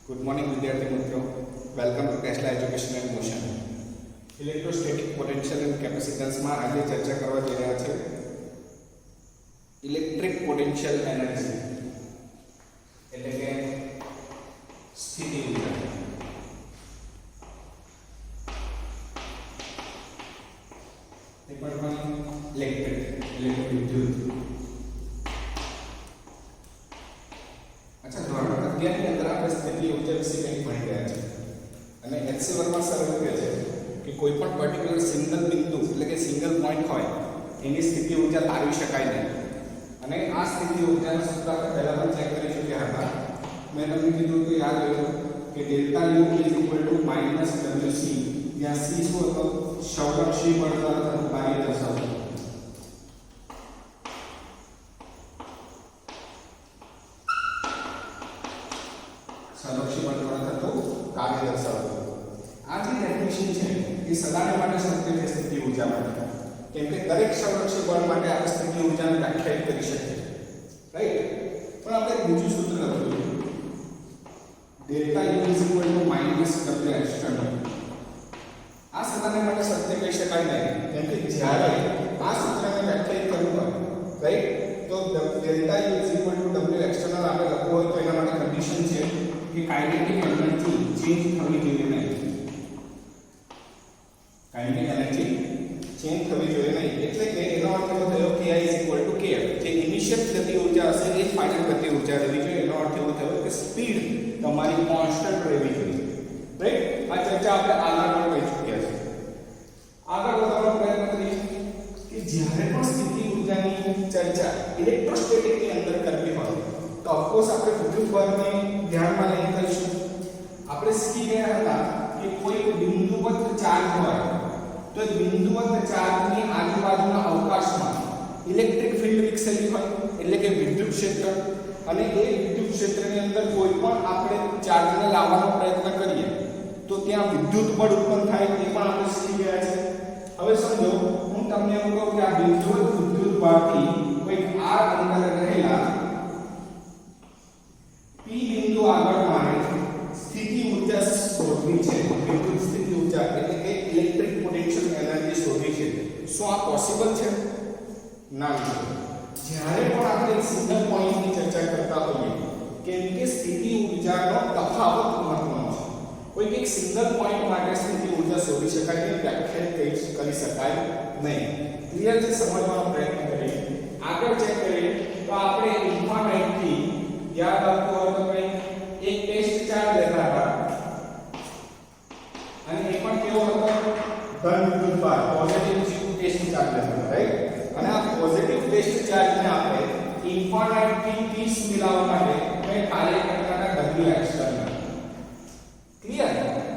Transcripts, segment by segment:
Good morning વિદ્યાર્થી મિત્રો, welcome to Tesla education and motion. Electrostatic potential and કેપેસિટન્સમાં આજે ચર્ચા કરવા જઈ રહ્યા છે ઇલેક્ટ્રિક પોટેન્શિયલ એનર્જી એટલે કે સ્થિતિ ઊર્જા. એ પણ ઇલેક્ટ્રિક એટલે કે વિદ્યુત. अच्छा, ધોરણ 11 ની અંદર આપણે સ્થિતિ ઊર્જા વિશે કંઈક ભણી ગયા છે અને એચસી વર્મા સર એવું કહે છે કે કોઈ પણ પર્ટિક્યુલર સિંગલ બિંદુ એટલે કે સિંગલ પોઈન્ટ હોય એની સ્થિતિ ઊર્જા તારવી શકાય નહીં. અને આ સ્થિતિ ઊર્જાનું સૂત્ર આપણે પહેલા પણ ચેક કરી ચૂક્યા હતા. મેં તમને કીધું તો યાદ રહ્યું કે ડેલ્ટા યુ માઇનસ WC, જ્યાં C શું હતો? સંરક્ષી બળ દ્વારા થતું કાર્ય દર્શાવતું. સંરક્ષી બળ દ્વારા થતું કાર્ય દર્શાવતું. આ જે ડેફિનેશન છે એ સદાને માટે સત્ય છે સ્થિતિ ઊર્જા માટે, કેમ કે દરેક સંરક્ષી બળ માટે આપણે સ્થિતિ ઊર્જાને વ્યાખ્યાયિત કરી શકીએ, રાઈટ? પણ આપણે બીજું સૂત્ર લખ્યું delta you minus W external. આ સદાને માટે સત્ય કહી શકાય નહીં, કેમ કે જ્યારે આ સૂત્રને વ્યાખ્યાયિત કરવું હોય, રાઈટ, તો ડેલ્ટા યુ W એક્સટર્નલ આપણે લખવું હોય તો એના માટે કન્ડિશન છે કે કાઇનેટિક એનર્જી ચેન્જ થવી જોઈએ નહીં. કાઇનેટિક એનર્જી ચેન્જ થવી જોઈએ નહીં એટલે કે એનો અર્થ એવો થયો કે I = kF. જે ઇનિશિયલ ગતિ ઊર્જા હશે એ ફાઇનલ ગતિ ઊર્જા રહેવી જોઈએ. એનો અર્થ એવો થયો કે સ્પીડ તમારી કોન્સ્ટન્ટ રહેવી જોઈએ, રાઈટ? આ ચર્ચા આપણે આગળ પણ કરી ચૂક્યા છે. આગળ વધવાનો પ્રયત્ન કરીએ કે જ્યારે પણ સ્થિતિ ઊર્જાની ચર્ચા ઇલેક્ટ્રોસ્ટેટિકની અંદર કરવી હોય તો ઓફકોર્સ આપણે વિદ્યુત બળને ધ્યાનમાં લઈને કરીશું. આપણે શીખી ગયા હતા કે કોઈ બિંદુવત ચાર્જ હોય તો બિંદુવત ચાર્જની આજુબાજુના અવકાશમાં ઇલેક્ટ્રિક ફિલ્ડ વિકસેલી હોય એટલે કે વિદ્યુત ક્ષેત્ર, અને એ વિદ્યુત ક્ષેત્રની અંદર કોઈ પણ આપણે ચાર્જને લાવવાનો પ્રયત્ન કરીએ તો ત્યાં વિદ્યુત બળ ઉત્પન્ન થાય. એ પણ આપણે શીખી ગયા છે. હવે સમજો હું તમને એવું કહું કે આ બિંદુવત વિદ્યુત બળથી કોઈ r અંતરે રહેલા P બિંદુ આગળ મારે સ્થિતિ ઊર્જા શોધવી છે. વિદ્યુત સ્થિતિ ઊર્જા એટલે કે ઇલેક્ટ્રિક પોટેન્શિયલ એનર્જી શોધવી છે. શું આ પોસિબલ છે? ના. જ્યારે પણ આપણે સિંગલ પોઈન્ટની ચર્ચા કરતા હોઈએ, કેમ કે સ્થિતિ ઊર્જાનો તફાવત મહત્વનો છે. કોઈ એક સિંગલ પોઈન્ટ માટે સ્થિતિ ઊર્જા શોધી શકાય નહીં, વ્યાખ્યાયિત કરી શકાય નહીં. ક્લિયર છે? સમજવાનો પ્રયત્ન કરીએ. આગળ ચેક કરીએ તો આપણે ઇન્ફાઇનાઇટ થી યાદ આવતું હોય તો કંઈ એક ટેસ્ટ ચાર્જ લેતા હતા અને એ પણ કેવો હતો? ધન વિદ્યુત ભાર, પોઝિટિવ ટેસ્ટ ચાર્જ લેતા હતા, રાઈટ? અને આ પોઝિટિવ ટેસ્ટ ચાર્જને આપણે ઇન્ફાઇનાઇટ થી t સુધી લાવવા માટે કંઈ કાર્ય કરતા હતા W એક્સટર્નલ. ક્લિયર?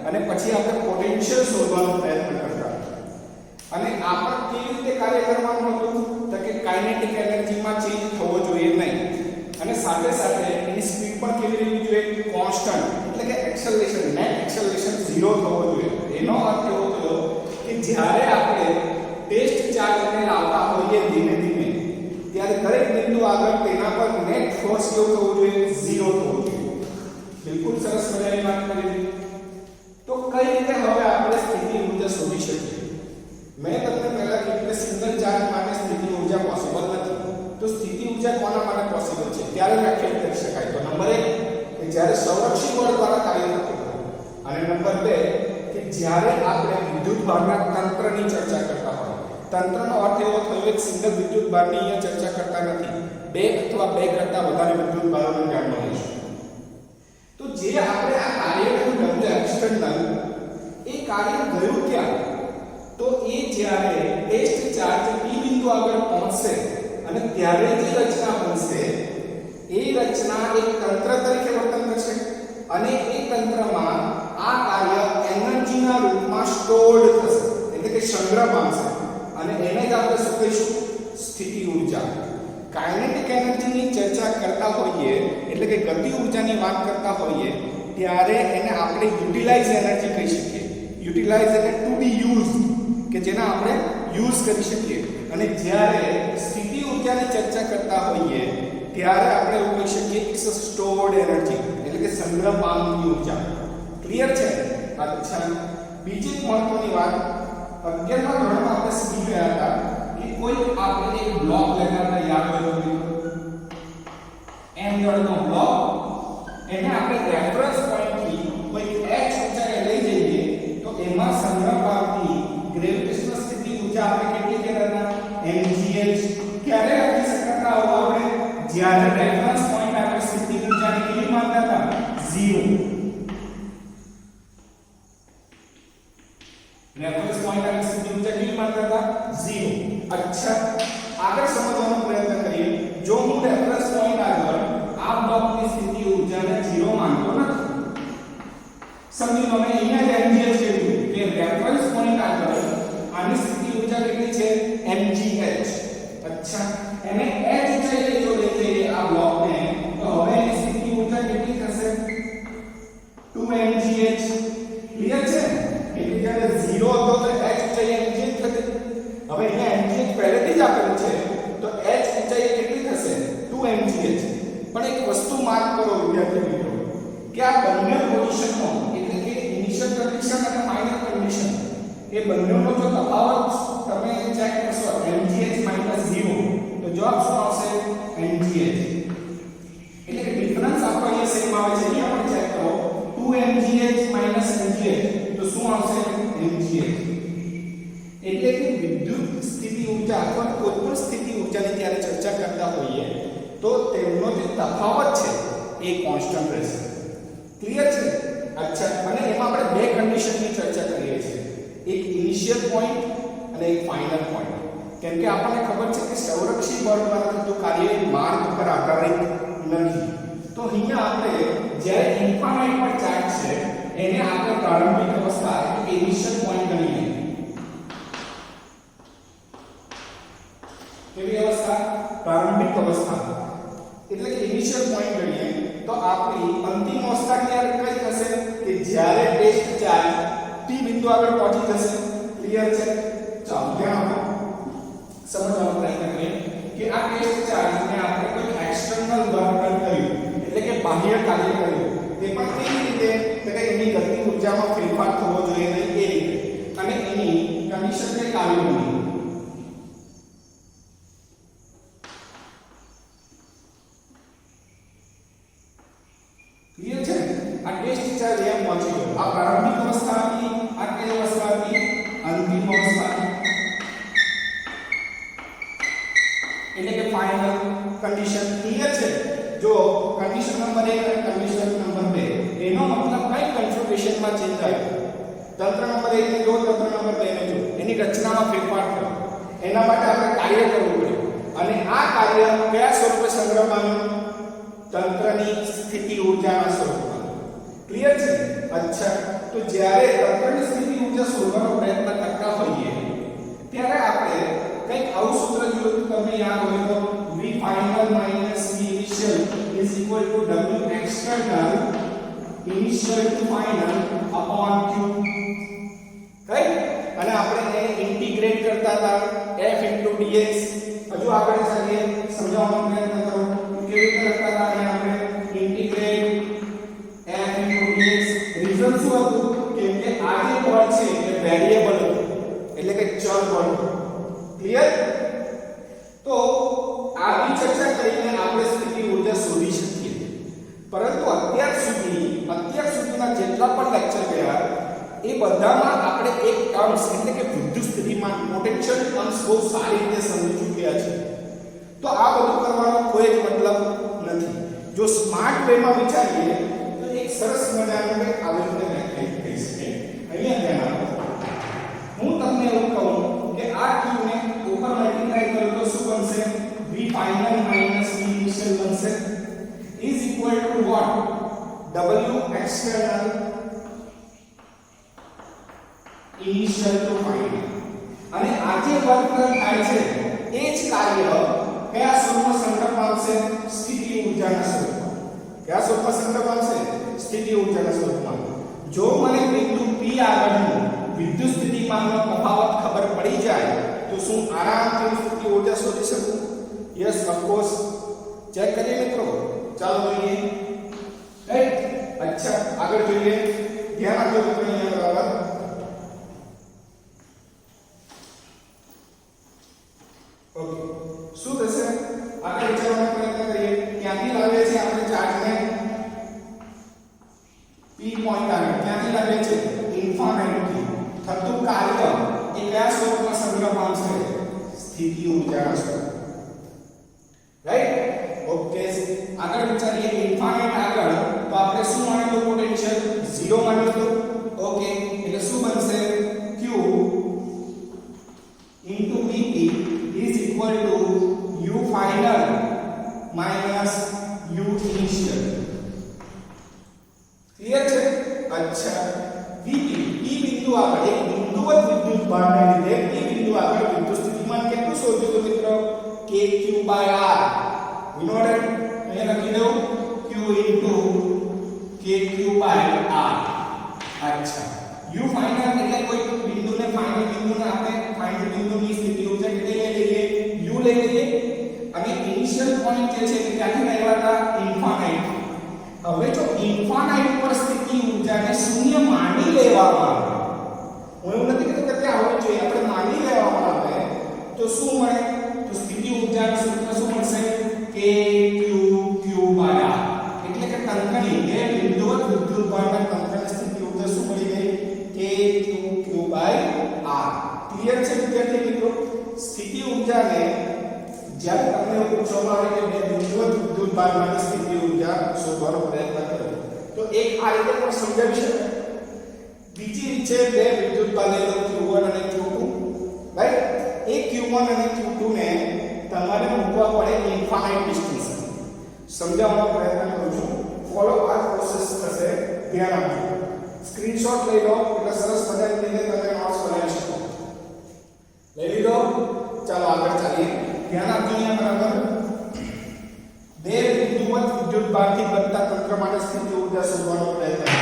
અને પછી આપણે પોટેન્શિયલ શોધવાનો પ્રયત્ન કરતા અને આપણે કેવી રીતે કાર્ય કરવાનું હતું તો કે કાઇનેટિક એનર્જીમાં ચેન્જ થવો જોઈએ નહીં, અને સાથે સાથે એની સ્પીડ પણ કેવી રહેવી જોઈએ? કોન્સ્ટન્ટ એટલે કે એક્સેલરેશન, નેટ એક્સેલરેશન 0 થવો જોઈએ. એનો અર્થ એવો થયો કે જ્યારે આપણે ટેસ્ટ ચાર્જને લાવતા હોઈએ ધીમે ધીમે ત્યારે દરેક બિંદુ આગળ તેના પર નેટ ફોર્સ કેવો થવો જોઈએ? 0 થવો જોઈએ. બિલકુલ સરસ મજાની વાત કરી. તો કઈ રીતે હવે આપણે સ્થિતિ ઊર્જા શોધી શકીએ? મેં તમને પહેલા કીધું કે સિંગલ ચાર્જ માટે સ્થિતિ ઊર્જા પોસિબલ નથી. તો સ્થિતિ ઊર્જા કોના માટે પોસિબલ છે ત્યારે વ્યાખ્યાયિત કરી શકાય? તો નંબર 1 કે જ્યારે સંરક્ષી બળ દ્વારા કાર્ય થતું હોય, અને નંબર 2 કે જ્યારે આપણે વિદ્યુત ભારના તંત્રની ચર્ચા કરતા હોય. તંત્રનો અર્થ એવો થયો એક સિંગલ વિદ્યુત ભારની અહીંયા ચર્ચા કરતા નથી, બે અથવા બે કરતા વધારે વિદ્યુત ભારોને ધ્યાનમાં લઈશું. તો જે આપણે આ કાર્ય કર્યું W એક્સટર્નલ, એ કાર્ય ગયું ક્યાં? તો એ જ્યારે ટેસ્ટ ચાર્જ P બિંદુ આગળ પહોંચશે અને ત્યારે જે રચના બનશે એ રચના એક તંત્ર તરીકે વર્તન કરશે, અને એ તંત્રમાં આ કાર્ય એનર્જીના રૂપમાં સ્ટોર્ડ થશે એટલે કે સંગ્રહ પામશે, અને એને જ આપણે શું કહીશું? સ્થિતિ ઊર્જા. કાઇનેટિક એનર્જીની ચર્ચા કરતા હોઈએ એટલે કે ગતિ ઊર્જાની વાત કરતા હોઈએ ત્યારે એને આપણે યુટિલાઇઝ એનર્જી કહી શકીએ. યુટિલાઇઝ એટલે ટુ બી યુઝડ, કે જેને આપણે યુઝ કરી શકીએ. અને જ્યારે સ્થિતિ ઊર્જાની ચર્ચા કરતા હોઈએ ત્યારે આપણે એવું કહી શકીએ ઇટ્સ અ સ્ટોર્ડ એનર્જી એટલે કે સંગ્રહ પામતી ઉર્જા. ક્લિયર છે? અચ્છા, બીજી મહત્વની વાત, 11મા ધોરણમાં આપણે શીખી ગયા હતા કે કોઈ આપણે એક બ્લોક લેતા હતા, યાદ હોય તો m દળનો બ્લોક, એને આપણે રેફરન્સ પોઈન્ટ થી કોઈ h ઊંચાઈએ લઈ જઈએ તો એમાં સંગ્રહ પામતી ગ્રેવિટેશનલ સ્થિતિ ઊર્જા આપણે કેટલી કહેતા હતા? mgh. ક્યારે લખી શકતા હતા આપણે? જ્યારે રેફરન્સ પોઈન્ટ આપણે સ્થિતિ ઊર્જાને કેટલી માનતા હતા? 0. રેફરન્સ પોઈન્ટ આપણે સ્થિતિ ઊર્જા કેટલી માનતા હતા? 0. અચ્છા, આગળ સમજવાનો પ્રયત્ન કરીએ. જો હું રેફરન્સ પોઈન્ટ આગળ આ બ્લોકની સ્થિતિ ઊર્જાને 0 માનતો નથી, સમજી લો, મેં અહીંયા જ mgh કીધું કે રેફરન્સ પોઈન્ટ આગળ આની સ્થિતિ ઊર્જા કેટલી છે? mgh. અચ્છા, એને h ઊંચાઈએ જો લઈ જઈએ આ બ્લોકને, તો હવે એની સ્થિતિ ઊર્જા કેટલી થશે? 2mgh. ક્લિયર છે? એટલે જ્યારે 0 હતો તો h ઊંચાઈએ mgh થતી. હવે અહીંયા mgh પહેલેથી જ આપેલું છે, તો h ઊંચાઈએ કેટલી થશે? 2mgh. પણ એક વસ્તુ માર્ક કરો વિદ્યાર્થી મિત્રો, કે આ બંને પોઝિશનનો, એટલે કે ઇનિશિયલ કન્ડિશન અને ફાઇનલ કન્ડિશન, એ બંનેનો જો તફાવત તમે ચેક કરશો mgh - 0, તો જવાબ શું આવશે? mgh. એટલે કે ડિફરન્સ આપણો અહીંયા સેમ આવે છે. અહીંયા પણ ચેક કરો 2mgh - mgh, તો શું આવશે? mgh. એટલે કે વિદ્યુત સ્થિતિ ઊર્જા અથવા કોઈ પણ સ્થિતિ ઊર્જાની જ્યારે ચર્ચા કરતા હોઈએ તો તેમનો જે તફાવત છે એ કોન્સ્ટન્ટ રહેશે. ક્લિયર છે? અચ્છા, અને એમાં આપણે બે કન્ડિશનની ચર્ચા કરીએ છીએ, એક ઇનિશિયલ પોઈન્ટ અને એક ફાઇનલ પોઈન્ટ. કેમ કે આપણને ખબર છે કે સંરક્ષી બળ દ્વારા થતું કાર્ય એ માર્ગ પર આધારિત નથી. તો અહીંયા આપણે જ્યારે ઇન્ફાઇનાઇટ પર ચાર્જ છે એને આપણે પ્રારંભિક અવસ્થા એટલે ઇનિશિયલ પોઈન્ટ ગણીએ. કેવી અવસ્થા? પ્રારંભિક અવસ્થા એટલે કે ઇનિશિયલ પોઈન્ટ ગણીએ. તો આપણી અંતિમ અવસ્થા ક્યારે કઈ થશે? કે જ્યારે ટેસ્ટ ચાર્જ t બિંદુ આગળ પહોંચી જશે. ક્લિયર છે? ચાલો ધ્યાન આપો, સમજવાનો પ્રયત્ન કરીએ કે આ ટેસ્ટ ચાર્જને આપણે કોઈ એક્સટર્નલ વર્ક કર્યું, એટલે કે બાહ્ય કાર્ય કર્યું, તે પણ કેવી રીતે? તો કે એની ગતિ ઊર્જામાં ફેરફાર થવો જોઈએ નહીં એ રીતે, અને એની કન્ડિશનને કાર્ય બની. ક્લિયર છે? આ ટેસ્ટ ચાર્જ એમ પહોંચી ગયો. આ પ્રારંભિક અવસ્થા હતી, આ કઈ અવસ્થા હતી? અંતિમ અવસ્થા. એટલે કે ફાઇનલ કન્ડિશન. ક્લિયર છે? જો કન્ડિશન નંબર 1 અને કન્ડિશન નંબર 2 એનો મતલબ કઈ કન્ફિગ્યુરેશનમાં ચેન્જ આવ્યો? તંત્ર નંબર 1 ને જો તંત્ર નંબર 2 ને જો એની રચનામાં ફેરફાર થયો, એના માટે આપણે કાર્ય કરવું પડ્યું, અને આ કાર્ય કયા સ્વરૂપે સંગ્રહ પામ્યું? તંત્રની સ્થિતિ ઊર્જાના સ્વરૂપમાં. ક્લિયર છે? અચ્છા, તો જ્યારે તંત્રની સ્થિતિ ઊર્જા શોધવાનો પ્રયત્ન કરતા હોઈએ ત્યારે આપણે કંઈક આવું સૂત્ર જોયું, તમને યાદ હોય તો v final - v initial is equal to w external initial to final upon q. Right? અને આપણે એને ઇન્ટિગ્રેટ કરતા હતા f dx. હજુ આગળ ચાલીએ, સમજાવવાનો પ્રયત્ન કરો કેવી રીતે કરતા હતા. અહીંયા આપણે ઇન્ટિગ્રેટ f dx. રીઝન શું હતું? કેમ કે આ જે બળ છે એ વેરીએબલ હતું, એટલે કે ચલ બળ. ક્લિયર? તો આવી ચર્ચા કરીને આપણે સ્થિતિ ઊર્જા શોધી શકીએ. પરંતુ અત્યાર સુધીના જેટલા પણ લેક્ચર ગયા એ બધામાં આપણે એક ટર્મ્સ એટલે કે વિદ્યુત સ્થિતિમાન પોટેન્શિયલ ટર્મ્સ બહુ સારી રીતે સમજી ચૂક્યા છે. તો આ બધું કરવાનો કોઈ જ મતલબ નથી. જો સ્માર્ટ વેમાં વિચારીએ તો એક સરસ મજાનું કંઈક આવી રીતે વ્યાખ્યાયિત થઈ શકે. અહીંયા ધ્યાન આપો, હું તમને એવું કહું કે આ q ને ઉપર મલ્ટીપ્લાય કરું તો શું બનશે? v final - v initial બનશે is equal to what? w external initial to final. અને આ જે વર્ક થાય છે એ જ કાર્ય કયા સ્વરૂપમાં સંગ્રહ પામશે? સ્થિતિ ઊર્જાના સ્વરૂપમાં. કયા સ્વરૂપમાં સંગ્રહ પામશે? સ્થિતિ ઊર્જાના સ્વરૂપમાં. જો મને બિંદુ p આગળનું વિદ્યુત સ્થિતિમાનનો તફાવત ખબર પડી જાય તો શું આરામથી સ્થિતિ ઊર્જા શોધી શકું? Yes, of course. ચેક કરીએ મિત્રો, ચાલો જોઈએ. રાઈટ? अच्छा આગળ જોઈએ ધ્યાન આપજો મિત્રો અહીંયા બરાબર ઓકે શું થશે આગળ વિચારવાનો પ્રયત્ન કરીએ ક્યાંથી લાવે છે આપણે ચાર્જને પી પોઈન્ટ આવે ક્યાંથી લાવે છે ઇન્ફાઇનાઇટ થી થતું કાર્ય એ કયા સ્વરૂપમાં સંગ્રહ પામશે સ્થિતિ ઊર્જાના સ્વરૂપ રાઈટ ઓકે આગળ વિચારીએ ઇન્ફાઇનાઇટ આગળ તો આપણે શું માની લો પોટેન્શિયલ 0 માની લો ઓકે એટલે શું બનશે q vp is equal to u final minus u initial clear છે अच्छा vp p બિંદુ આગળ એક બિંદુવત વિદ્યુત ભારને લીધે p બિંદુ આગળ વિદ્યુત સ્થિતિમાન કેટલું શોધ્યું તો મિત્રો kq/r you know that અહીંયા લખી દઉં q kq/r अच्छा u फाइनल એટલે કોઈ બિંદુને ફાઇનલ બિંદુને આપણે ફાઇનલ બિંદુની સ્થિતિ ઊર્જા કેટલી લઈએ u લઈ લઈએ અને ઇનિશિયલ પોઈન્ટ જે છે ક્યાંથી લેવા હતા ઇન્ફાઇનાઇટ હવે જો ઇન્ફાઇનાઇટ પર સ્થિતિ ઊર્જાને શૂન્ય માની લેવામાં આવે હું એવું નથી કહેતો કે ત્યાં હોવી જોઈએ આપણે માની લેવામાં આવે તો શું મળે તો સ્થિતિ ઊર્જાનું સૂત્ર શું મળશે kq/r એટલે કે તંત્રની એ બિંદુવત વિદ્યુત ભારના તંત્રની સ્થિતિ ઊર્જા શું મળી ગઈ kq/r ક્લિયર છે વિદ્યાર્થી મિત્રો સ્થિતિ ઊર્જાને જ્યારે તમને પૂછવામાં આવે કે બે બિંદુવત વિદ્યુત ભારમાંથી સ્થિતિ ઊર્જા શોધવાનો પ્રયત્ન કરો તો એક આ રીતે પણ સમજાવી શકાય બીજી રીત છે બે વિદ્યુત ભાર લેલો q1 અને q2 રાઈટ એ q1 અને q2 ને તમારે મૂકવા પડે ઇન્ફાઇનાઇટ ડિસ્ટન્સ સમજાવવાનો પ્રયત્ન કરું છું ફોલો આ પ્રોસેસ થશે ધ્યાન આપજો સ્ક્રીનશોટ લઈ લો એટલે સરસ મજાની રીતે તમે નોટ્સ બનાવી શકો લઈ લીધો ચાલો આગળ ચાલીએ ધ્યાન આપજો અહીંયા બરાબર બે બિંદુવત વિદ્યુત ભારથી બનતા તંત્ર માટે સ્થિતિ ઊર્જા શોધવાનો પ્રયત્ન કરો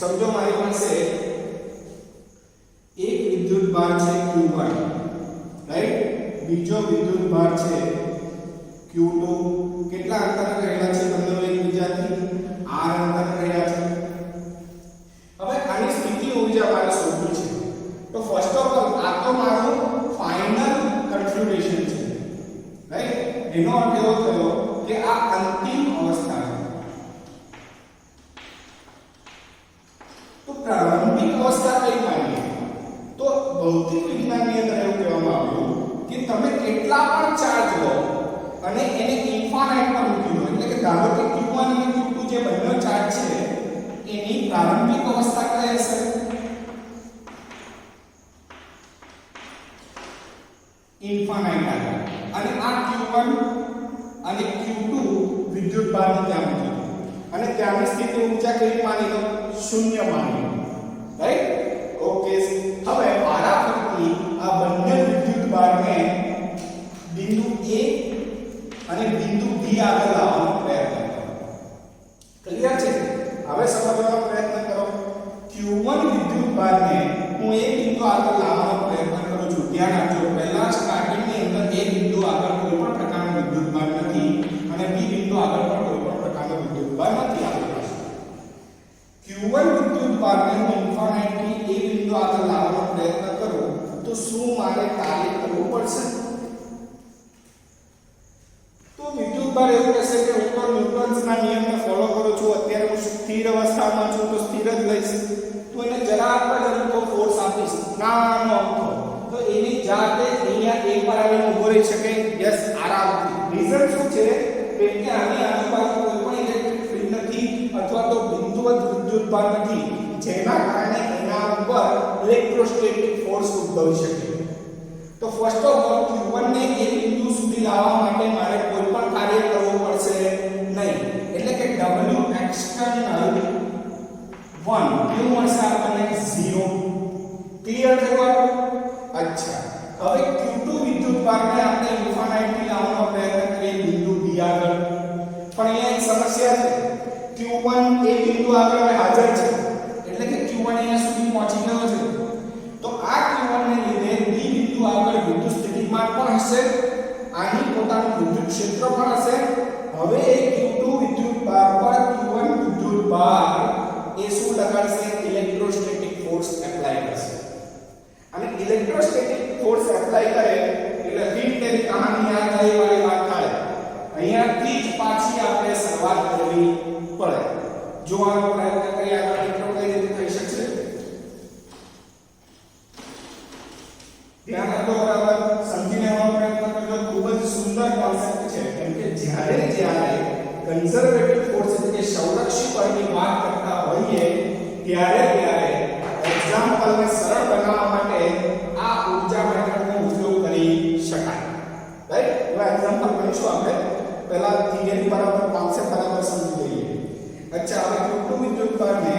સમજો મારી પાસે એક વિદ્યુત ભાર છે q1 રાઈટ બીજો વિદ્યુત ભાર છે q2 કેટલા અંતર રહેલા છે બંનેનો એકબીજાથી r અંતર રહ્યા છે હવે આની સ્થિતિ ઊર્જા મારે શોધવી છે તો ફર્સ્ટ ઓફ ઓલ આ તો મારું ફાઇનલ કન્ફિગ્યુરેશન છે રાઈટ એનો અર્થ એવો થયો કે આ અંતિમ અવસ્થા છે તો પ્રારંભિક અવસ્થા કઈ માનીએ તો ભૌતિક વિજ્ઞાનની અંદર એવું કહેવામાં આવ્યું કે તમે કેટલા પણ ચાર્જ લો અને એને ઇન્ફાઇનાઇટ પર મૂકી દો એટલે કે ધારો કે q1 અને q2 જે બંને ચાર્જ છે એની પ્રારંભિક અવસ્થા કઈ હશે ઇન્ફાઇનાઇટ અને આ q1 અને q2 વિદ્યુત ભારને ત્યાં મૂકી દો અને ત્યાંની સ્થિતિ ઊર્જા કઈ માની લો શૂન્ય માની લો રાઈટ ઓકે હવે વારાફરતી આ બંને વિદ્યુત ભારને બિંદુ A અને બિંદુ B આગળ લાવવાનો પ્રયત્ન કરો ક્લિયર છે હવે સમજવાનો પ્રયત્ન કરો q1 વિદ્યુત ભારને હું એક બિંદુ આગળ લાવવાનો પ્રયત્ન કરું છું ધ્યાન આપજો પહેલા સ્ટાર્ટિંગની અંદર A બિંદુ આગળ કોઈ પણ પ્રકારનો વિદ્યુત ભાર નથી અને B બિંદુ આગળ પણ કોઈ પણ પ્રકારનો વિદ્યુત ભાર નથી આપણી પાસે q1 વિદ્યુત ભારને હું ઇન્ફાઇનાઇટ થી A બિંદુ આગળ લાવવાનો પ્રયત્ન કરું તો શું મારે કાર્ય કરવું પડશે તો વિદ્યુત ભાર એવું કહેશે કે હું તો ન્યૂટન્સના નિયમને ફોલો કરું છું અત્યારે હું સ્થિર અવસ્થામાં છું તો સ્થિર જ લઈશ તો એને જરા પણ અમુક ફોર્સ આપીશ નાનો અમથો તો એની જાતે અહીંયા એક પર આવીને ઊભો રહી શકે યસ આરામથી રીઝન શું છે કે આની આજુબાજુ કોઈ પણ ઇલેક્ટ્રિક ફીલ્ડ નથી અથવા તો બિંદુવત વિદ્યુત ભાર નથી જેના કારણે એના ઉપર ઇલેક્ટ્રોસ્ટેટિક ફોર્સ ઉદ્ભવી શકે તો ફર્સ્ટ ઓફ ઓલ q1 ને એ બિંદુ સુધી લાવવા માટે મારે કોઈ પણ કાર્ય કરવું પડશે નહીં એટલે કે w એક્સટર્નલ 1 કેવું મળશે આપણને 0 ક્લિયર થયું અચ્છા હવે q2 વિદ્યુત ભારને આપણે ઇન્ફાઇનાઇટ થી લાવવાનો પ્રયત્ન કરીએ બિંદુ B આગળ પણ અહીંયા એક સમસ્યા છે q1 એ બિંદુ આગળ હવે હાજર છે એટલે કે q1 અહીંયા સુધી પહોંચી ગયો છે તો આ q1 ને લીધે B બિંદુ આગળ વિદ્યુત સ્થિતિમાન પણ હશે આની પોતાનું વિદ્યુત ક્ષેત્ર પણ હશે હવે એ q2 વિદ્યુત ભાર પર q1 વિદ્યુત ભાર લગાડશે ઇલેક્ટ્રોસ્ટેટિક ફોર્સ એપ્લાય કરશે અને ઇલેક્ટ્રોસ્ટેટિક ફોર્સ એપ્લાય કરે એટલે હીટ તેની કહાની યાદ આવી વાળી વાત થાય અહીંયાથી જ પાછી આપણે શરૂઆત કરવી પડે જો આનો પ્રયત્ન કરી આગળ મિત્રો કઈ રીતે થઈ શકશે ધ્યાન રાખો બરાબર સમજી લેવાનો પ્રયત્ન કરજો ખૂબ જ સુંદર કોન્સેપ્ટ છે કેમ કે જ્યારે કન્ઝર્વેટિવ ફોર્સ એટલે કે સંરક્ષી બળની વાત કરતા હોઈએ ત્યારે એક્ઝામ્પલને સરળ બનાવવા માટે આ ઊર્જા મેથડનો ઉપયોગ કરી શકાય રાઈટ હવે એક્ઝામ્પલ કરીશું આપણે પહેલા થિયરી બરાબર કોન્સેપ્ટ બરાબર સમજી લઈએ અચ્છા હવે કેટલું વિદ્યુતભારને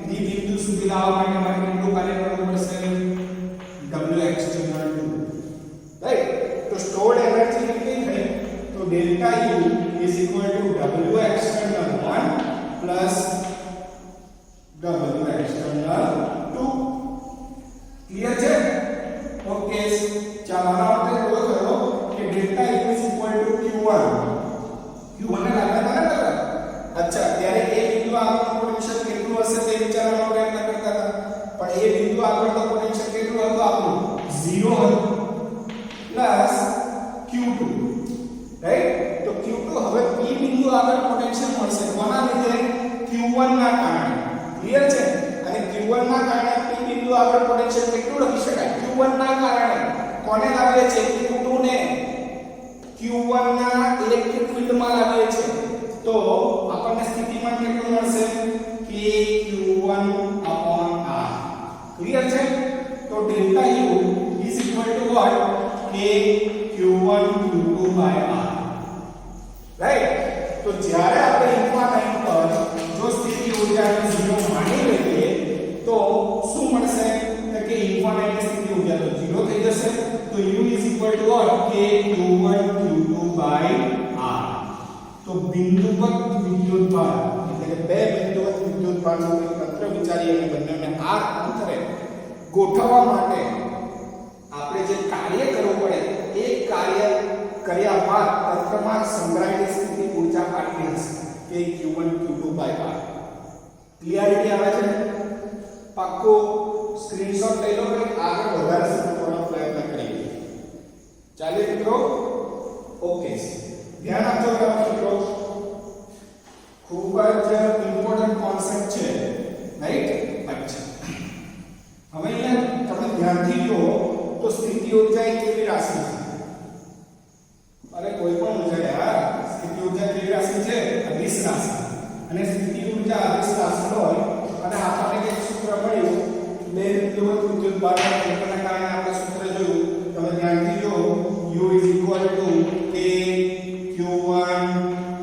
ડી બિંદુ સુધી લાવવા માટે મારે કેટલું કાર્ય કરવું પડશે W external 2 રાઈટ તો સ્ટોર્ડ એનર્જી કેટલી થઈ તો delta U is equal to W external 1 plus W external 2 clear છે ઓકે ચાલો આનો અર્થ એવો થયો કે delta U is equal to Q1 ને લાગતા હતા ને અચ્છા ત્યારે એ બિંદુ આગળનું પોટેન્શિયલ કેટલું હશે તે વિચારવાનો પ્રયત્ન કરતા હતા પણ એ બિંદુ આગળનો પોટેન્શિયલ કેટલું હતું આપણું 0 હતું પ્લસ Q2 રાઈટ તો Q2 હવે P બિંદુ આગળ પોટેન્શિયલ મળશે કોના લીધે Q1 ના કારણે ક્લિયર છે અને Q1 ના કારણે P બિંદુ આગળ પોટેન્શિયલ કેટલું લખી શકાય Q1 ના કારણે કોને લાવીએ છે Q2 ને Q1 ના ઇલેક્ટ્રિક ફીલ્ડ માં લાવીએ છે તો આપણને સ્થિતિમાન કેટલું મળશે KQ1 R ક્લિયર છે તો delta U is equal to what KQ1 Q2 by R right તો જ્યારે આપણે ઇન્ફાઇનાઇટ પર જો સ્થિતિ ઊર્જાને 0 માની લઈએ તો શું મળશે કે ઇન્ફાઇનાઇટ સ્થિતિ ઊર્જા તો 0 થઈ જશે તો U is equal to what KQ1 Q2 by R તો બિંદુવત વિદ્યુતભાર એટલે કે બે બિંદુવત વિદ્યુતભારનો એક તંત્ર વિચારીએ અને બંનેને R અંતરે ગોઠવવા માટે આપણે જે કાર્ય કરવું પડે એ કાર્ય કર્યા બાદ તંત્રમાં સંગ્રહાયેલી સ્થિતિ ઊર્જા આટલી હશે કે Q1 Q2 by R clarity આવે છે પાક્કો સ્ક્રીનશોટ લઈ લો કે આગળ વધારે સમજવાનો પ્રયત્ન કરીએ ચાલે મિત્રો ઓકે ધ્યાન આપજો મિત્રો ખૂબ જ ઇમ્પોર્ટન્ટ કોન્સેપ્ટ છે રાઈટ અચ્છા હવે અહીંયા તમે ધ્યાનથી જુઓ તો સ્થિતિ ઊર્જા એ કેવી રાશિ છે અરે કોઈ પણ ઊર્જા યાર સ્થિતિ ઊર્જા કેવી રાશિ છે અદિશ રાશિ અને સ્થિતિ ઊર્જા અદિશ રાશિ હોય અને આપણને એક સૂત્ર મળ્યું બે વિદ્યુત વિદ્યુતભારના કેન્દ્રના કારણે આપણે સૂત્ર જોયું તમે ધ્યાનથી જુઓ U is equal to K Q1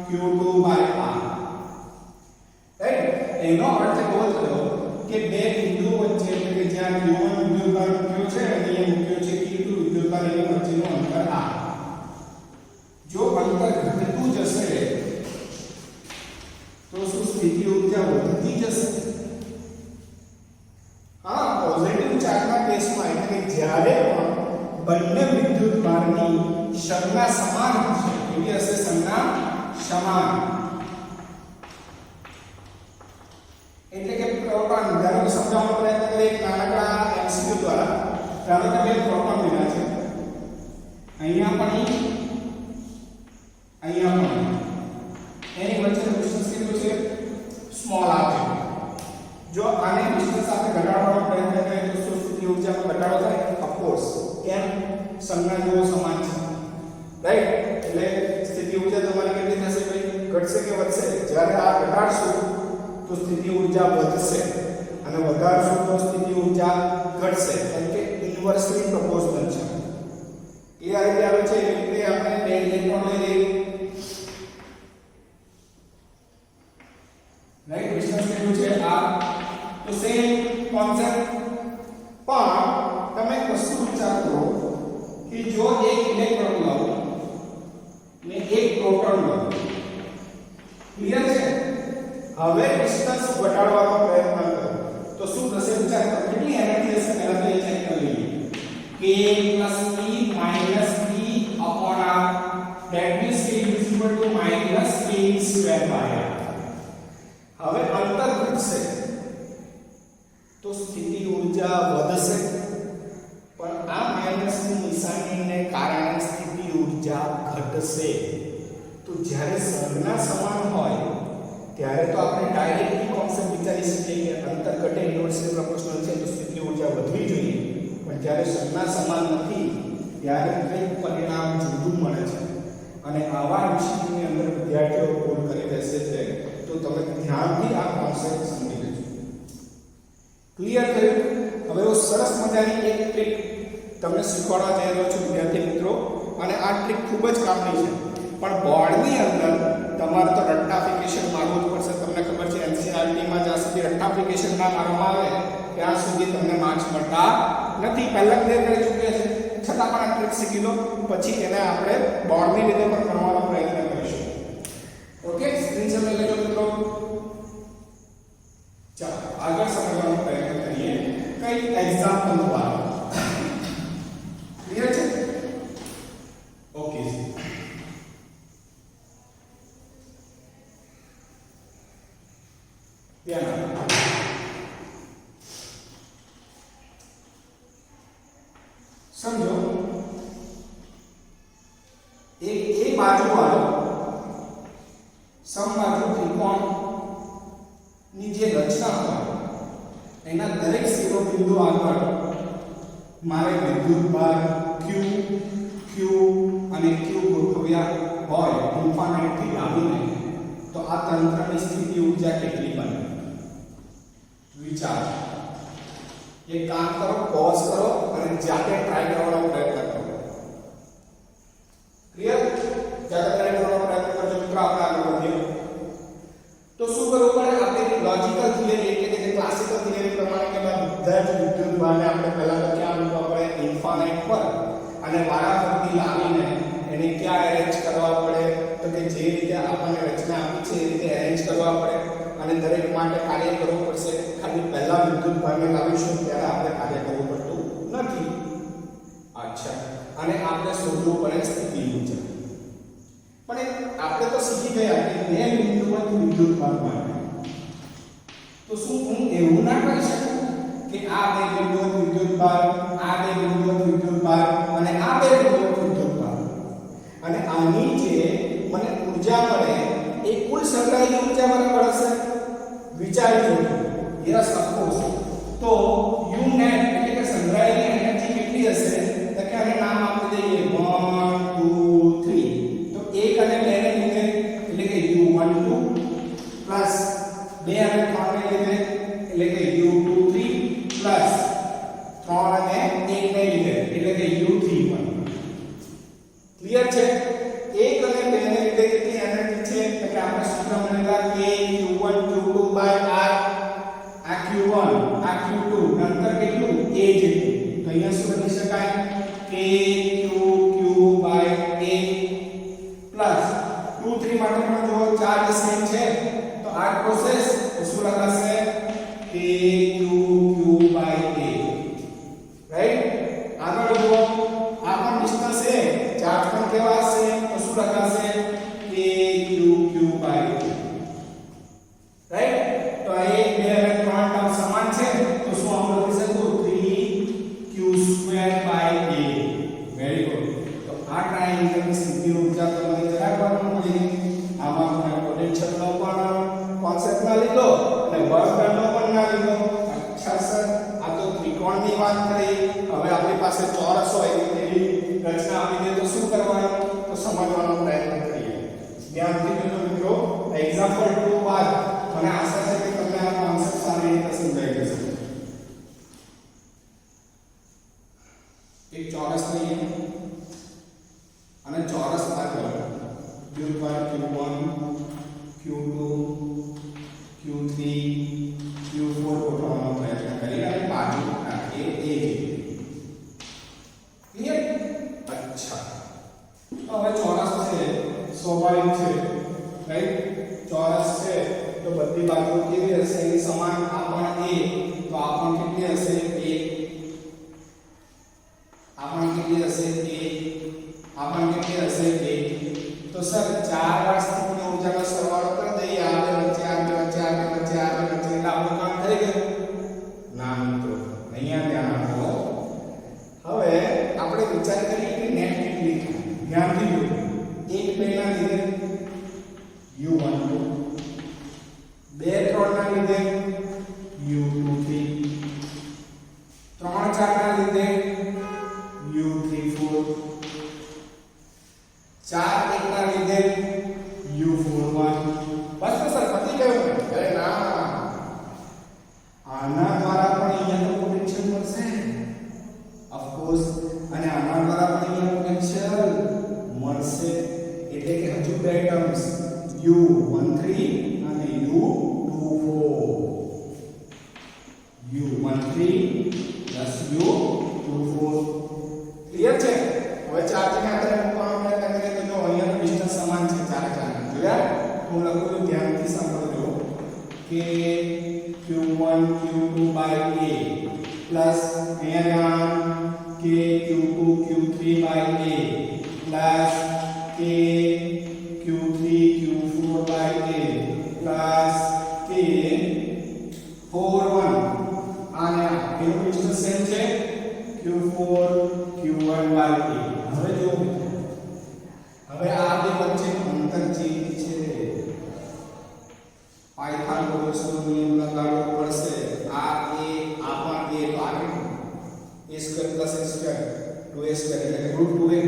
Q2 by R right એનો અર્થ એવો થયો કે બે બિંદુઓ વચ્ચે એટલે કે જ્યાં Q1 વિદ્યુતભાર મૂક્યો છે અને અહીંયા મૂક્યો છે Q2 વિદ્યુતભાર એની વચ્ચેનું અંતર R જો અંતર ઘટતું જશે તો શું સ્થિતિ ઊર્જા વધતી જશે હા પોઝિટિવ ચાર્જના કેસમાં એટલે કે જ્યારે પણ બંને વિદ્યુતભારની સંજ્ઞા સમાન હશે કેવી હશે સંજ્ઞા સમાન એટલે કે પ્રોટોન ધારો કે સમજાવવાનો પ્રયત્ન કરીએ એક નાનકડા MCQ દ્વારા ધારો કે બે પ્રોટોન લીધા છે અહીંયા પણ એની વચ્ચેનું ડિસ્ટન્સ કેટલું છે સ્મોલ r છે જો આને ડિસ્ટન્સ આપણે ઘટાડવાનો પ્રયત્ન કરીએ તો શું સ્થિતિ ઊર્જામાં ઘટાડો થાય ઓફકોર્સ કેમ સંજ્ઞા જેવો સમાન છે રાઈટ એટલે સ્થિતિ ઊર્જા તમારી કેટલી થશે ભાઈ ઘટશે કે વધશે જ્યારે આ ઘટાડશું તો સ્થિતિ ઊર્જા વધશે અને વધારશું તો સ્થિતિ ઊર્જા ઘટશે કેમ કે ઇન્વર્સલી પ્રોપોર્શનલ છે ક્લિયર રીતે આવે છે એ રીતે આપણે બે ઇલેક્ટ્રોન લઈ લઈએ રાઈટ ડિસ્ટન્સ કેટલું છે r તો સેમ કોન્સેપ્ટ પણ તમે એક વસ્તુ વિચાર કરો કે જો એક ઇલેક્ટ્રોન લો ને એક પ્રોટોન લો ક્લિયર છે હવે ડિસ્ટન્સ ઘટાડવાનો પ્રયત્ન કરો તો શું થશે વિચાર કરો કેટલી એનર્જી હશે પહેલા તો એ ચેક કરી લઈએ k + e - e upon r that means k is equal to -k square by r હવે અંતર ઘટશે જ્યારે સંજ્ઞા સમાન હોય ત્યારે તો આપણે ડાયરેક્ટલી કોન્સેપ્ટ વિચારી શકીએ કે અંતર ઘટે ઇન્વર્સલી પ્રોપોર્શનલ છે તો સ્થિતિ ઊર્જા વધવી જોઈએ, પણ જ્યારે સંજ્ઞા સમાન નથી ત્યારે કંઈક પરિણામ જુદું મળે છે. અને આવા વિષયની અંદર વિદ્યાર્થીઓ ભૂલ કરી બેસે છે, તો તમે ધ્યાનથી આ કોન્સેપ્ટ સમજી લેજો. ક્લિયર થયું? હવે હું સરસ મજાની એક ટ્રીક તમને શીખવાડવા જઈ રહ્યો છું વિદ્યાર્થી મિત્રો, અને આ ટ્રીક ખૂબ જ કામની છે. પણ બોર્ડની અંદર તમારે તો રટ્ટાફિકેશન મારવું જ પડશે. તમને ખબર છે એનસીઆરટીમાં જ્યાં સુધી રટ્ટાફિકેશન ના મારવામાં આવે ત્યાં સુધી તમને માર્ક્સ મળતા નથી. પહેલા ક્લિયર કરી ચૂક્યા છે, છતાં પણ આ ટ્રીક શીખી લો, પછી એને આપણે બોર્ડની રીતે પણ ભણવાનો પ્રયત્ન કરીશું. ઓકે, સ્ક્રીન સમય લેજો મિત્રો. ચાલો આગળ સમજવાનો પ્રયત્ન કરીએ કઈ એક્ઝામ્પલ દ્વારા. ક્લિયર છે? ઓકે, સમજો એક એ બાજુ વાળો સમબાજુ ત્રિકોણ ની જે રચના હોય એના દરેક શિરોબિંદુ આગળ મારે વિદ્યુતભાર Q અને Q ગોઠવ્યા હોય ઇન્ફાઇનાઇટ થી લાવીને, તો આ તંત્રની સ્થિતિ ઊર્જા કેટલી બને? વિચાર. એક કામ કરો, પોઝ કરો અને જાતે ટ્રાય કરવાનો પ્રયત્ન કરો. ક્લિયર? જાતે ટ્રાય કરવાનો પ્રયત્ન કરજો મિત્રો. આપણે આગળ વધીએ તો શું કરવું પડે? આપણે લોજિકલ થિયરી એટલે કે ક્લાસિકલ થિયરી પ્રમાણે કે બધા જ વિદ્યુતભારને આપણે પહેલા તો ક્યાં મૂકવા પડે? ઇન્ફાઇનાઇટ પર, અને વારાફરતી લાવીને એને ક્યાં એરેન્જ કરવા પડે? તો કે જે રીતે આપણને રચના આપી છે એ રીતે એરેન્જ કરવા પડે, અને દરેક માટે કાર્ય કરવું પડશે. ખાલી પહેલા વિદ્યુતભારને લાવીશું ત્યારે આપણે કાર્ય કરવું પડતું નથી. અચ્છા, અને આપણે શોધવું પડે સ્થિતિ ઊર્જા. પણ આપણે તો શીખી ગયા કે બે બિંદુઓથી વિદ્યુતભાર માટે, તો શું હું એવું ના કરી શકું કે આ બે બિંદુઓથી વિદ્યુતભાર, આ બે બિંદુઓથી વિદ્યુતભાર અને આ બે બિંદુઓથી વિદ્યુતભાર, અને આની જે મને ઊર્જા મળે એ કુલ સંગ્રહિત ઊર્જા બરાબર હશે? વિચારી જોજો. Yes, of course. તો u net એટલે કે સંગ્રહિત એનર્જી કેટલી હશે? તો કે આને નામ આપી દઈએ 1 2 3. તો 1 અને 2 ને લીધે એટલે કે u12 પ્લસ 2 અને 3 ને લીધે એટલે કે u23 પ્લસ 3 અને 1 ને લીધે એટલે કે u31. ક્લિયર છે? 1 અને 2 ને લીધે કેટલી એનર્જી છે? તો કે આપણે સૂત્ર મળેલા કે q1 q2 by r. આ q1 આ q2 અંતર કેટલું? a જેટલું. તો અહીંયા શું લખી શકાય? k q q by a plus 2 3 માટે પણ જો ચાર્જ સેમ છે તો આ પ્રોસેસ તો શું લખાશે? k q q by a. Right? આગળ જુઓ, આ પણ ડિસ્ટન્સ છે, ચાર્જ પણ કેવા હશે? તો શું લખાશે? k q q by a. Right? તો આ 1 2 અને 3 ટર્મ સમાન છે, તો શું આમ લખી શકું? 3q² by a. Very good. તો આ ટ્રાયેંગલની સ્થિતિ ઊર્જા તમને જરાક વારનું મળી. આમાં આપણે પોટેન્શિયલનો પણ કોન્સેપ્ટ ના લીધો અને વર્ક ડનનો પણ ના લીધો. અચ્છા સર, આ તો ત્રિકોણની વાત કરી. હવે આપણી પાસે ચોરસ હોય એવી રચના આપી દે તો શું કરવાનું? તો સમજવાનો પ્રયત્ન કરીએ. ધ્યાનથી જોજો મિત્રો. એક્ઝામ્પલ 2 બાદ મને આશા છે કે તમને આ કોન્સેપ્ટ સારી રીતે સમજાઈ જશે. એક ચોરસ લઈએ અને ચોરસ આગળ વિદ્યુતભાર q1 q2 q3 q4 ગોઠવવાનો પ્રયત્ન કરી અને બાજુ રાખીએ a. ક્લિયર? અચ્છા, તો હવે ચોરસ છે, સ્વાભાવિક છે, રાઈટ? ચોરસ છે તો બધી બાજુઓ કેવી હશે? એની સમાન. આ પણ a, તો આ પણ કેટલી હશે? 1. આ પણ કેટલી હશે? 1. આ પણ કેટલી હશે? 2. તો સર 4 વાર સ્થિતિ ઊર્જાનો સરવાળો કરી દઈએ. આ બે વચ્ચે, આ બે વચ્ચે, આ બે વચ્ચે, આ બે વચ્ચે, એટલે આપણું કામ થઈ ગયું. ના મિત્રો, અહીંયા ધ્યાન આપો. હવે આપણે વિચાર કરીએ કે નેટ કેટલી થાય. ધ્યાનથી જોજો. 1 2 ના લીધે આના દ્વારા પણ અહીંયા તો પોટેન્શિયલ મળશે ઓફ કોર્સ, અને આના દ્વારા પણ અહીંયા પોટેન્શિયલ મળશે. એટલે કે હજુ બે ટર્મ્સ u13 અને u24, u13 plus u24. Clear છે? હવે ચાર્જને આપણે મૂકવાનો પ્રયત્ન કરીએ તો જો અહીંયાનો ડિસ્ટન્સ સમાન છે ચાર જોયા. હું લખું છું ધ્યાનથી સાંભળજો કે q1 q2 by a plus અહીંયા કે q2 q3 by a plus કે q3 q4 by a plus કે 4 1 આને એનું ડિસ્ટન્સ સેમ છે q4 q1 by a. હવે જો હવે આ બે વચ્ચે અંતર જે છે પાયથાગોરસનો નિયમ લગાડવો પડશે. આ a આ પણ a તો આ a square plus a square 2a square એટલે કે √2a.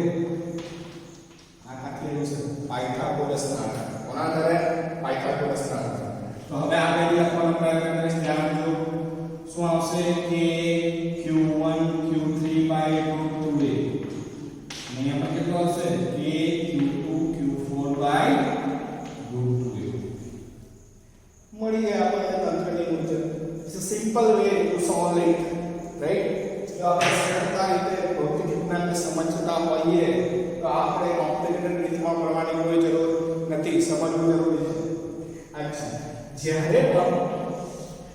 આ લખેલું છે પાયથાગોરસના આધારે. કોના આધારે? પાયથાગોરસના આધારે. તો હવે આ બે લખવાનો પ્રયત્ન કરીશ. ધ્યાન આપજો. શું આવશે કે q1 q3 by √2a. અહીંયા પણ કેટલો આવશે કે q2 q4 by √2a. મળી ગયા આપણને તંત્રની મુજબ. It's a simple way to solve it, right? જો આપણે સરળતા રીતે ભૌતિક વિજ્ઞાનને સમજતા હોઈએ તો આપણે કોમ્પ્લિકેટેડ રીતમાં ભણવાની કોઈ જરૂર નથી, સમજવું જરૂરી છે. અચ્છા, જ્યારે પણ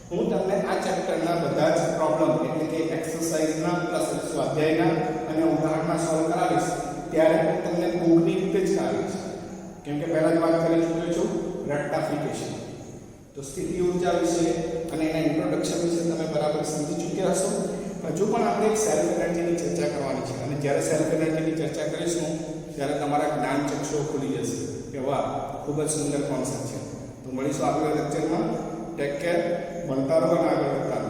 હું તમને આ ચેપ્ટરના બધા જ પ્રોબ્લેમ એટલે કે એક્સરસાઇઝના પ્લસ સ્વાધ્યાયના અને ઉદાહરણના સોલ્વ કરાવીશ ત્યારે હું તમને બુકની રીતે જ કરાવીશ. કેમ કે પહેલા જ વાત કરી ચૂક્યો છું રેક્ટિફિકેશન. તો સ્થિતિ ઊર્જા વિશે અને એના ઇન્ટ્રોડક્શન વિશે તમે બરાબર સમજી ચૂક્યા હશો. હજુ પણ આપણે એક સેલ્ફ એનર્જીની ચર્ચા કરવાની છે અને જ્યારે સેલ્ફ એનર્જીની ચર્ચા કરીશું ત્યારે તમારા જ્ઞાન ચક્ષુઓ ખુલી જશે કે વાહ, ખૂબ જ સુંદર કોન્સેપ્ટ છે. તો મળીશું આગલા લેક્ચરમાં. ટેક કેર, ભણતા રહો અને આગળ વધતા રહો.